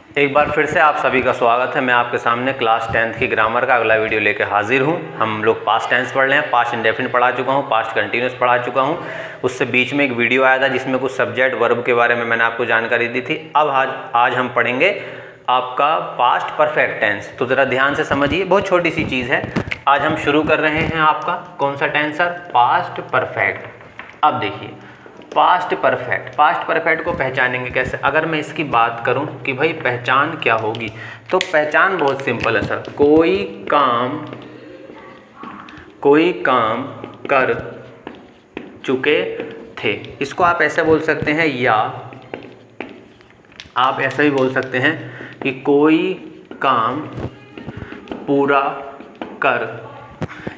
एक बार फिर से आप सभी का स्वागत है। मैं आपके सामने क्लास 10th की ग्रामर का अगला वीडियो लेकर हाजिर हूं। हम लोग पास्ट टेंस पढ़ रहे हैं, पास्ट इंडेफिनिट पढ़ा चुका हूं, पास्ट कंटिन्यूस पढ़ा चुका हूं। उससे बीच में एक वीडियो आया था जिसमें कुछ सब्जेक्ट वर्ब के बारे में मैंने आपको जानकारी दी थी। अब आज हम पढ़ेंगे आपका पास्ट परफेक्ट टेंस। तो ज़रा ध्यान से समझिए, बहुत छोटी सी चीज़ है। आज हम शुरू कर रहे हैं आपका कौन सा टेंस सर? Past perfect. अब देखिए पास्ट परफेक्ट को पहचानेंगे कैसे? अगर मैं इसकी बात करूं कि भाई पहचान क्या होगी, तो पहचान बहुत सिंपल है सर। कोई काम कर चुके थे, इसको आप ऐसे बोल सकते हैं, या आप ऐसा भी बोल सकते हैं कि कोई काम पूरा कर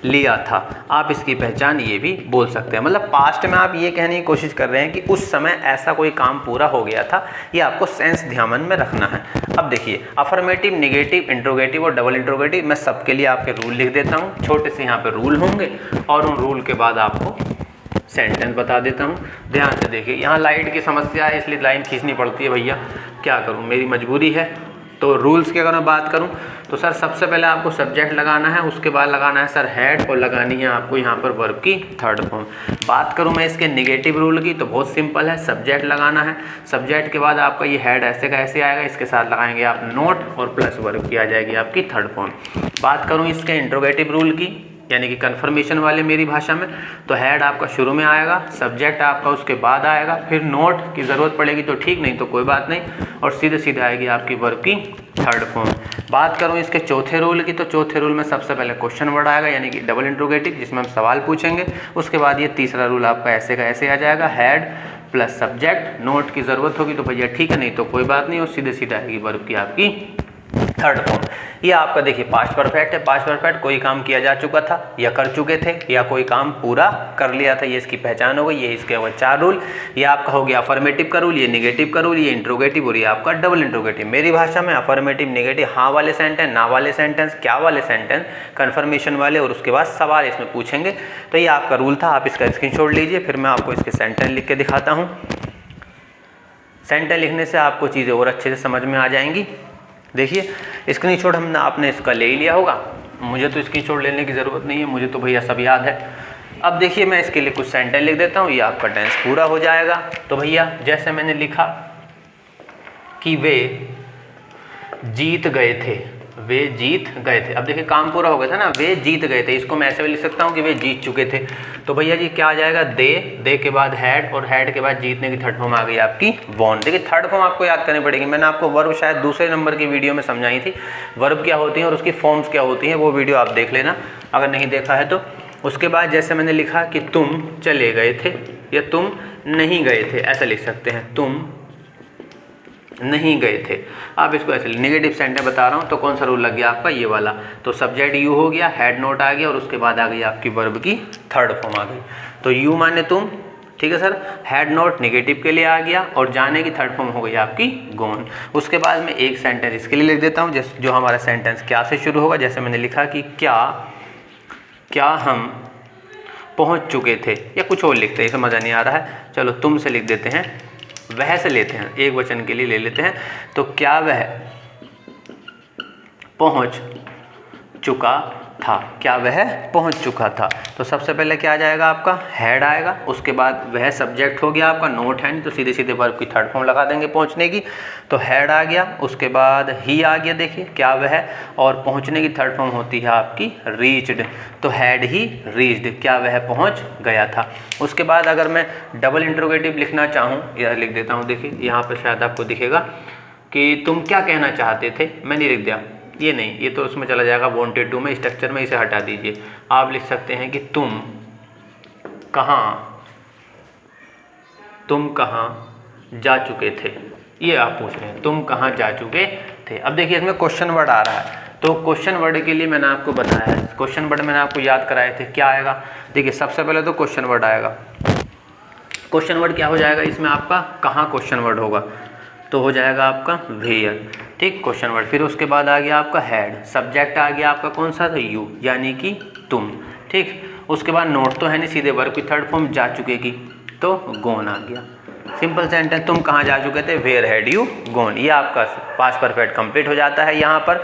लिया था। आप इसकी पहचान ये भी बोल सकते हैं। मतलब पास्ट में आप ये कहने की कोशिश कर रहे हैं कि उस समय ऐसा कोई काम पूरा हो गया था। ये आपको सेंस ध्यान में रखना है। अब देखिए अफर्मेटिव, नेगेटिव, इंट्रोगेटिव और डबल इंट्रोगेटिव, मैं सबके लिए आपके रूल लिख देता हूँ। छोटे से यहाँ पे रूल होंगे और उन रूल के बाद आपको सेंटेंस बता देता हूँ। ध्यान से देखिए, यहाँ लाइट की समस्या है इसलिए लाइन खींचनी पड़ती है भैया, क्या करूँ, मेरी मजबूरी है। तो रूल्स की अगर मैं बात करूं तो सर सबसे पहले आपको सब्जेक्ट लगाना है, उसके बाद लगाना है सर हेड, और लगानी है आपको यहाँ पर वर्ब की थर्ड फॉर्म। बात करूं मैं इसके नेगेटिव रूल की तो बहुत सिंपल है, सब्जेक्ट लगाना है, सब्जेक्ट के बाद आपका ये हेड ऐसे का ऐसे आएगा, इसके साथ लगाएंगे आप नोट और प्लस वर्ब की आ जाएगी आपकी थर्ड फॉर्म। बात करूँ इसके इंट्रोगेटिव रूल की, यानी कि कन्फर्मेशन वाले मेरी भाषा में, तो हेड आपका शुरू में आएगा, सब्जेक्ट आपका उसके बाद आएगा, फिर नोट की ज़रूरत पड़ेगी तो ठीक, नहीं तो कोई बात नहीं, और सीधे सीधे आएगी आपकी वर्ब की थर्ड फॉर्म। बात करूं इसके चौथे रूल की, तो चौथे रूल में सबसे पहले क्वेश्चन वर्ड आएगा, यानी कि डबल इंट्रोगेटिव, जिसमें हम सवाल पूछेंगे। उसके बाद ये तीसरा रूल आपका ऐसे का ऐसे आ जाएगा, हेड प्लस सब्जेक्ट, नोट की ज़रूरत होगी तो भैया ठीक है, नहीं तो कोई बात नहीं, और सीधे सीधे आएगी वर्ब की आपकी थर्ड फॉर्म। ये आपका देखिए पास्ट परफेक्ट है। पास्ट परफेक्ट कोई काम किया जा चुका था, या कर चुके थे, या कोई काम पूरा कर लिया था, ये इसकी पहचान हो गई। ये इसके हो गए चार रूल। ये आपका हो गया अफर्मेटिव का रूल, ये नेगेटिव का रूल, ये इंट्रोगेटिव और ये आपका डबल इंट्रोगेटिव। मेरी भाषा में अफर्मेटिव, नेगेटिव, हाँ वाले सेंटेंस, ना वाले सेंटेंस, क्या वाले सेंटेंस, कन्फर्मेशन वाले, और उसके बाद सवाल इसमें पूछेंगे। तो ये आपका रूल था, आप इसका स्क्रीनशॉट लीजिए, फिर मैं आपको इसके सेंटेंस लिख के दिखाता हूँ। सेंटेंस लिखने से आपको चीज़ें और अच्छे से समझ में आ जाएंगी। देखिए स्क्रीनशॉट हमने आपने इसका ले ही लिया होगा, मुझे तो स्क्रीनशॉट लेने की ज़रूरत नहीं है, मुझे तो भैया सब याद है। अब देखिए मैं इसके लिए कुछ सेंटेंस लिख देता हूँ, ये आपका टेंस पूरा हो जाएगा। तो भैया जैसे मैंने लिखा कि वे जीत गए थे, वे जीत गए थे। अब देखिए काम पूरा हो गया था ना, वे जीत गए थे, इसको मैं ऐसे भी लिख सकता हूँ कि वे जीत चुके थे। तो भैया जी क्या आ जाएगा, दे के बाद हेड, और हेड के बाद जीतने की थर्ड फॉर्म आ गई आपकी वॉन। देखिए थर्ड फॉर्म आपको याद करनी पड़ेगी। मैंने आपको वर्ब शायद दूसरे नंबर की वीडियो में समझाई थी, वर्ब क्या होती है और उसकी फॉर्म्स क्या होती हैं, वो वीडियो आप देख लेना अगर नहीं देखा है तो। उसके बाद जैसे मैंने लिखा कि तुम चले गए थे, या तुम नहीं गए थे, ऐसा लिख सकते हैं, तुम नहीं गए थे। आप इसको ऐसे नेगेटिव सेंटेंस बता रहा हूँ, तो कौन सा रूल लग गया आपका, ये वाला। तो सब्जेक्ट यू हो गया, हेड नोट आ गया, और उसके बाद आ गई आपकी वर्ब की थर्ड फॉर्म आ गई। तो यू माने तुम, ठीक है सर, हेड नोट नेगेटिव के लिए आ गया, और जाने की थर्ड फॉर्म हो गई आपकी गोन। उसके बाद में एक सेंटेंस इसके लिए लिख देता हूँ, जो हमारा सेंटेंस क्या से शुरू होगा। जैसे मैंने लिखा कि क्या हम पहुँच चुके थे, या कुछ और लिखते हैं, ये समझ नहीं आ रहा है, चलो तुम से लिख देते हैं, वह से लेते हैं, एक वचन के लिए ले लेते हैं। तो क्या वह पहुंच चुका था, क्या वह पहुंच चुका था। तो सबसे पहले क्या आ जाएगा आपका, हेड आएगा, उसके बाद वह सब्जेक्ट हो गया आपका, नोट है नहीं तो सीधे सीधे वर्ब की थर्ड फॉर्म लगा देंगे पहुंचने की। तो हेड आ गया, उसके बाद ही आ गया, देखिए क्या वह, और पहुंचने की थर्ड फॉर्म होती है आपकी रीच्ड। तो हेड ही रीच्ड, क्या वह पहुंच गया था। उसके बाद अगर मैं डबल इंट्रोगेटिव लिखना चाहूँ, या लिख देता हूँ, देखिए यहाँ पर शायद आपको दिखेगा कि तुम क्या कहना चाहते थे, मैंने लिख दिया, ये नहीं, ये तो उसमें चला जाएगा वांटेड टू में, स्ट्रक्चर में, इसे हटा दीजिए। आप लिख सकते हैं कि तुम कहाँ जा चुके थे, ये आप पूछ रहे हैं, तुम कहाँ जा चुके थे। अब देखिए इसमें क्वेश्चन वर्ड आ रहा है, तो क्वेश्चन वर्ड के लिए मैंने आपको बताया है, क्वेश्चन वर्ड मैंने आपको याद कराए थे, क्या आएगा। देखिए सबसे पहले तो क्वेश्चन वर्ड आएगा। क्वेश्चन वर्ड क्या हो जाएगा इसमें आपका, कहाँ क्वेश्चन वर्ड होगा, तो हो जाएगा आपका वेयर, ठीक, क्वेश्चन वर्ड। फिर उसके बाद आ गया आपका हेड, सब्जेक्ट आ गया आपका कौन सा था, यू, यानी कि तुम, ठीक। उसके बाद नोट तो है नहीं, सीधे वर्ब की थर्ड फॉर्म जा चुके की, तो गोन आ गया। सिंपल सेंटेंस, तुम कहाँ जा चुके थे, वेयर हैड यू गॉन। ये आपका पास्ट परफेक्ट कंप्लीट हो जाता है यहाँ पर,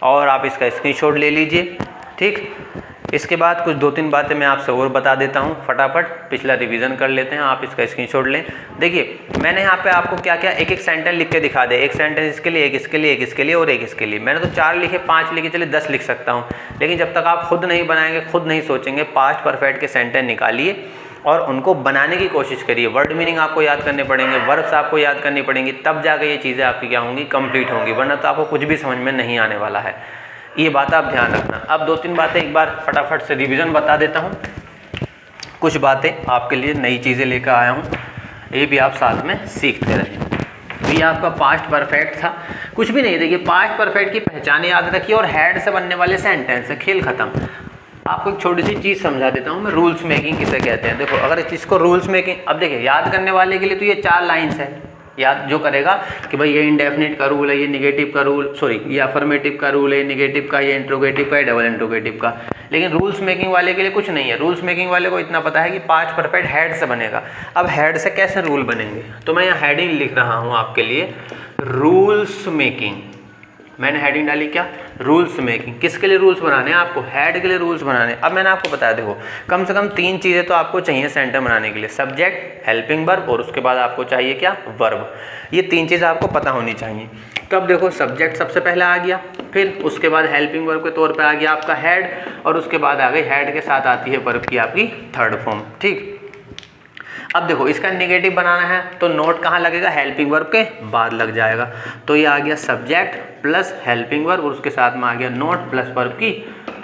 और आप इसका स्क्रीनशॉट ले लीजिए। ठीक, इसके बाद कुछ 2-3 बातें मैं आपसे और बता देता हूँ, फटाफट पिछला रिवीजन कर लेते हैं, आप इसका स्क्रीनशॉट लें। देखिए मैंने यहाँ पे आपको क्या क्या एक सेंटेंस लिख के दिखा दे, एक सेंटेंस इसके लिए, एक इसके लिए, एक इसके लिए और एक इसके लिए। मैंने तो 4 लिखे, 5 लिखे, चलिए 10 लिख सकता हूँ, लेकिन जब तक आप खुद नहीं बनाएंगे, खुद नहीं सोचेंगे, पास्ट परफेक्ट के सेंटेंस निकालिए और उनको बनाने की कोशिश करिए। वर्ड मीनिंग आपको याद करने पड़ेंगे, वर्ब्स आपको याद करनी पड़ेंगी, तब जाकर ये चीज़ें आपकी क्या होंगी, कंप्लीट होंगी, वरना तो आपको कुछ भी समझ में नहीं आने वाला है। ये बात आप ध्यान रखना। अब 2-3 बातें एक बार फटाफट से रिवीजन बता देता हूँ, कुछ बातें आपके लिए नई चीज़ें लेकर आया हूँ, ये भी आप साथ में सीखते रहें। तो ये आपका पास्ट परफेक्ट था, कुछ भी नहीं। देखिए पास्ट परफेक्ट की पहचान याद रखिए और हैड से बनने वाले सेंटेंस है, खेल खत्म। आपको एक छोटी सी चीज़ समझा देता हूँ मैं, रूल्स मेकिंग किसे कहते हैं। देखो अगर इस चीज़ को रूल्स मेकिंग, अब देखिए याद करने वाले के लिए तो ये 4 लाइन्स है, याद जो करेगा कि भाई ये इंडेफिनिट का रूल है, ये निगेटिव का रूल, सॉरी ये अफर्मेटिव का रूल है, निगेटिव का, ये इंट्रोगेटिव का, ये डबल इंट्रोगेटिव का। लेकिन रूल्स मेकिंग वाले के लिए कुछ नहीं है। रूल्स मेकिंग वाले को इतना पता है कि पास्ट परफेक्ट हेड से बनेगा। अब हेड से कैसे रूल बनेंगे, तो मैं यहाँ हेडिंग लिख रहा हूँ आपके लिए, रूल्स मेकिंग। मैंने हेडिंग डाली क्या, रूल्स मेकिंग। किसके लिए रूल्स बनाने हैं आपको, हेड के लिए रूल्स बनाने। अब मैंने आपको बताया, देखो कम से कम 3 चीज़ें तो आपको चाहिए सेंटेंस बनाने के लिए, सब्जेक्ट, हेल्पिंग वर्ब और उसके बाद आपको चाहिए क्या, वर्ब। ये 3 चीज़ें आपको पता होनी चाहिए। तब देखो सब्जेक्ट सबसे पहले आ गया, फिर उसके बाद हेल्पिंग वर्ब के तौर पे आ गया आपका हेड, और उसके बाद आ गई हेड के साथ आती है वर्ब की आपकी थर्ड फॉर्म। ठीक, अब देखो इसका नेगेटिव बनाना है तो नोट कहाँ लगेगा, हेल्पिंग वर्ब के बाद लग जाएगा। तो ये आ गया सब्जेक्ट प्लस हेल्पिंग वर्ब और उसके साथ में आ गया नोट प्लस वर्ब की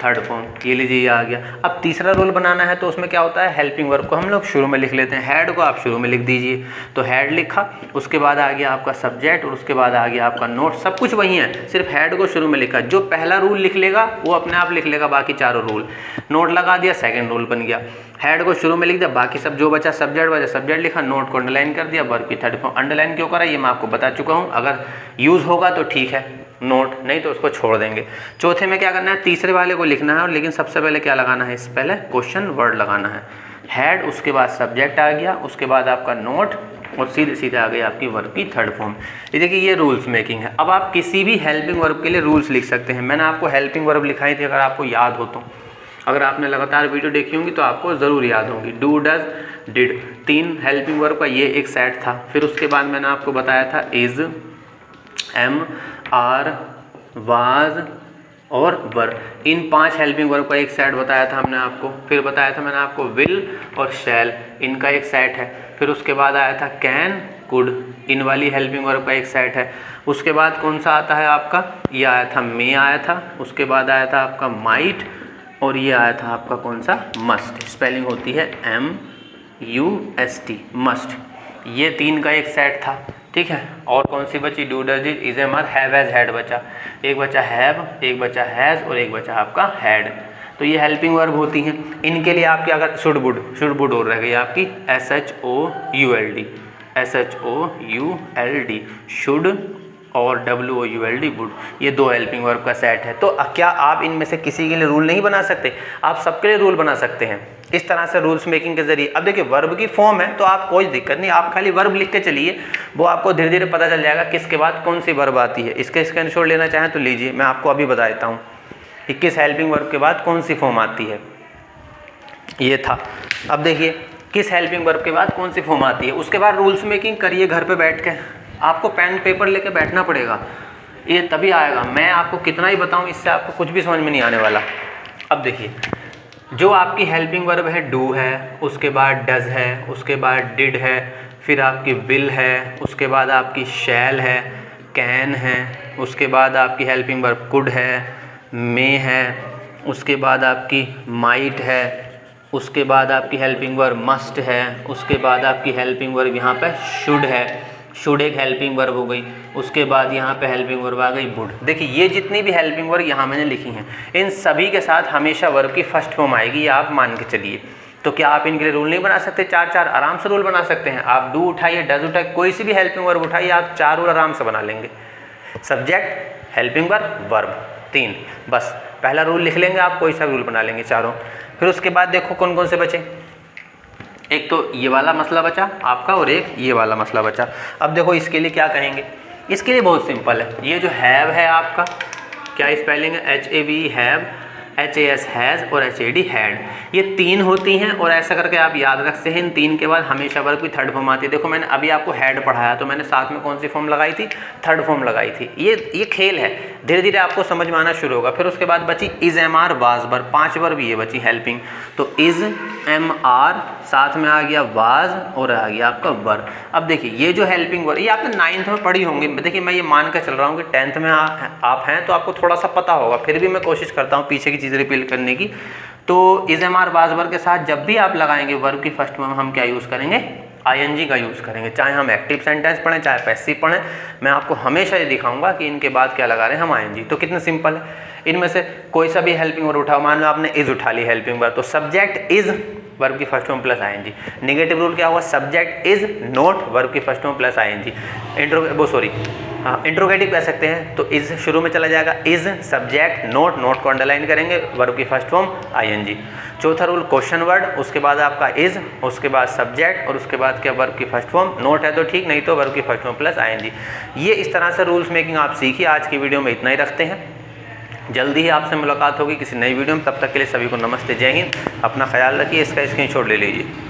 थर्ड फॉर्म। ये लीजिए ये आ गया। अब तीसरा रूल बनाना है तो उसमें क्या होता है, हेल्पिंग वर्ब को हम लोग शुरू में लिख लेते हैं, हेड को आप शुरू में लिख दीजिए। तो हेड लिखा, उसके बाद आ गया आपका सब्जेक्ट और उसके बाद आ गया आपका नोट। सब कुछ वही है, सिर्फ हेड को शुरू में लिखा। जो पहला रूल लिख लेगा वो अपने आप लिख लेगा बाकी चारों रूल। नोट लगा दिया, सेकेंड रूल बन गया। हेड को शुरू में लिख दिया, बाकी सब जो बचा सब्जेक्ट बचा, सब्जेक्ट लिखा, नोट को अंडरलाइन कर दिया, वर्ब की थर्ड फॉर्म। अंडरलाइन क्यों करा ये मैं आपको बता चुका हूँ, अगर यूज़ होगा तो ठीक है नोट, नहीं तो उसको छोड़ देंगे। चौथे में क्या करना है, तीसरे वाले को लिखना है, और लेकिन सबसे पहले क्या लगाना है, इससे पहले क्वेश्चन वर्ड लगाना है। हेड, उसके बाद सब्जेक्ट आ गया, उसके बाद आपका नोट और सीधे सीधे आ गई आपकी वर्ब की थर्ड फॉर्म। ये देखिए ये रूल्स मेकिंग है। अब आप किसी भी हेल्पिंग वर्ब के लिए रूल्स लिख सकते हैं। मैंने आपको हेल्पिंग वर्ब लिखाई थी, अगर आपको याद हो तो, अगर आपने लगातार वीडियो देखी होंगी तो आपको ज़रूर याद होंगी। Do, does, did, 3 helping verb का ये एक सेट था। फिर उसके बाद मैंने आपको बताया था इज़, एम, आर, वाज और वर। इन 5 हेल्पिंग वर्ब का एक सेट बताया था हमने आपको। फिर बताया था मैंने आपको विल और शैल, इनका एक सेट है। फिर उसके बाद आया था कैन, कुड, इन वाली हेल्पिंग वर्ब का एक सेट है। उसके बाद कौन सा आता है आपका, ये आया था मे आया था। उसके बाद आया था आपका माइट, और ये आया था आपका कौन सा, मस्ट। स्पेलिंग होती है MUST, मस्ट। ये 3 का एक सेट था, ठीक है। और कौन सी बची, do, does, did, is, am, are, have, has, had बचा। एक बचा हैव, एक बचा हैज़ और एक बचा आपका हैड। तो ये हेल्पिंग वर्ब होती हैं। इनके लिए आपकी अगर शुड बुड और रह गई आपकी SHOULD, SHOULD, शुड और WOULD, वुड। ये 2 हेल्पिंग वर्ब का सेट है। तो क्या आप इनमें से किसी के लिए रूल नहीं बना सकते, आप सबके लिए रूल बना सकते हैं इस तरह से रूल्स मेकिंग के जरिए। अब देखिए वर्ब की फॉर्म है तो आप कोई दिक्कत नहीं, आप खाली वर्ब लिख के चलिए, वो आपको धीरे धीरे पता चल जाएगा किसके बाद कौन सी वर्ब आती है। इसके स्क्रीनशॉट लेना चाहें तो लीजिए, मैं आपको अभी बता देता हूँ कि किस हेल्पिंग वर्ब के बाद कौन सी फॉर्म आती है। ये था। अब देखिए किस हेल्पिंग वर्ब के बाद कौन सी फॉर्म आती है। उसके बाद रूल्स मेकिंग करिए घर पे बैठ के, आपको पेन पेपर लेके बैठना पड़ेगा, ये तभी आएगा। मैं आपको कितना ही बताऊं इससे आपको कुछ भी समझ में नहीं आने वाला। अब देखिए जो आपकी हेल्पिंग वर्ब है, डू है, उसके बाद डज है, उसके बाद डिड है, फिर आपकी विल है, उसके बाद आपकी शैल है, कैन है, उसके बाद आपकी हेल्पिंग वर्ब कुड है, मे है, उसके बाद आपकी माइट है, उसके बाद आपकी हेल्पिंग वर्ब मस्ट है, उसके बाद आपकी हेल्पिंग वर्ब यहाँ पे शुड है, शुड एक हेल्पिंग वर्ब हो गई। उसके बाद यहाँ पे हेल्पिंग वर्ब आ गई वुड। देखिए ये जितनी भी हेल्पिंग वर्ब यहाँ मैंने लिखी हैं, इन सभी के साथ हमेशा वर्ब की फर्स्ट फॉर्म आएगी, ये आप मान के चलिए। तो क्या आप इनके लिए रूल नहीं बना सकते, 4 आराम से रूल बना सकते हैं। आप डू उठाइए, डज उठाइए, कोई सी भी हेल्पिंग वर्ब उठाइए, आप 4 रूल आराम से बना लेंगे। सब्जेक्ट, हेल्पिंग वर्ब, वर्ब, 3, बस पहला रूल लिख लेंगे आप, कोई सा रूल बना लेंगे चारों। फिर उसके बाद देखो कौन कौन से बचे, एक तो ये वाला मसला बचा आपका और एक ये वाला मसला बचा। अब देखो इसके लिए क्या कहेंगे, इसके लिए बहुत सिंपल है। ये जो हैव है आपका, क्या स्पेलिंग है, HAV हैव, HAS हैज़ और HAD हैड, ये 3 होती हैं। और ऐसा करके आप याद रखते हैं, इन 3 के बाद हमेशा वर्ब की थर्ड फॉर्म आती है। देखो मैंने अभी आपको हैड पढ़ाया तो मैंने साथ में कौन सी फॉर्म लगाई थी, थर्ड फॉर्म लगाई थी। ये खेल है, धीरे धीरे आपको समझ में आना शुरू होगा। फिर उसके बाद बची is, MR, was, were, 5 verb ये बची हेल्पिंग। तो इज, MR, साथ में आ गया वाज और आ गया आपका वर। अब देखिए ये जो हेल्पिंग वर्ब, ये आपने 9th में पढ़ी होंगी। देखिए मैं ये मान कर चल रहा हूँ कि 10th में आप हैं तो आपको थोड़ा सा पता होगा, फिर भी मैं कोशिश करता हूँ पीछे की चीज़ रिपीट करने की। तो इज, MR, वाज, वर के साथ जब भी आप लगाएंगे वर्ब की फर्स्ट में हम क्या यूज़ करेंगे, ING का यूज़ करेंगे। चाहे हम एक्टिव सेंटेंस पढ़ें चाहे पैसिव पढ़ें, मैं आपको हमेशा ये दिखाऊंगा कि इनके बाद क्या लगा रहे हैं हम, ING। तो कितना सिंपल है, इनमें से कोई सा भी हेल्पिंग वर्ब उठाओ। मान लो आपने इज उठा ली हेल्पिंग वर्ब, तो सब्जेक्ट इज, वर्ब की first form plus ING। Negative rule क्या हुआ, सब्जेक्ट इज नॉट, वर्ब की first form plus ING। Interrogative कह सकते हैं, तो इज शुरू में चला जाएगा, इज सब्जेक्ट नोट, नोट को अंडरलाइन करेंगे, वर्ब की फर्स्ट फॉर्म ING। चौथा रूल क्वेश्चन वर्ड, उसके बाद आपका इज, उसके बाद सब्जेक्ट और उसके बाद क्या, वर्ब की फर्स्ट फॉर्म। नोट है तो ठीक, नहीं तो वर्ब की फर्स्ट फॉर्म प्लस ING। ये इस तरह से रूल्स मेकिंग आप सीखिए। आज की वीडियो में इतना ही रखते हैं, जल्दी ही आपसे मुलाकात होगी किसी नई वीडियो में। तब तक के लिए सभी को नमस्ते, जय हिंद, अपना ख्याल रखिए, इसका स्क्रीनशॉट ले लीजिए।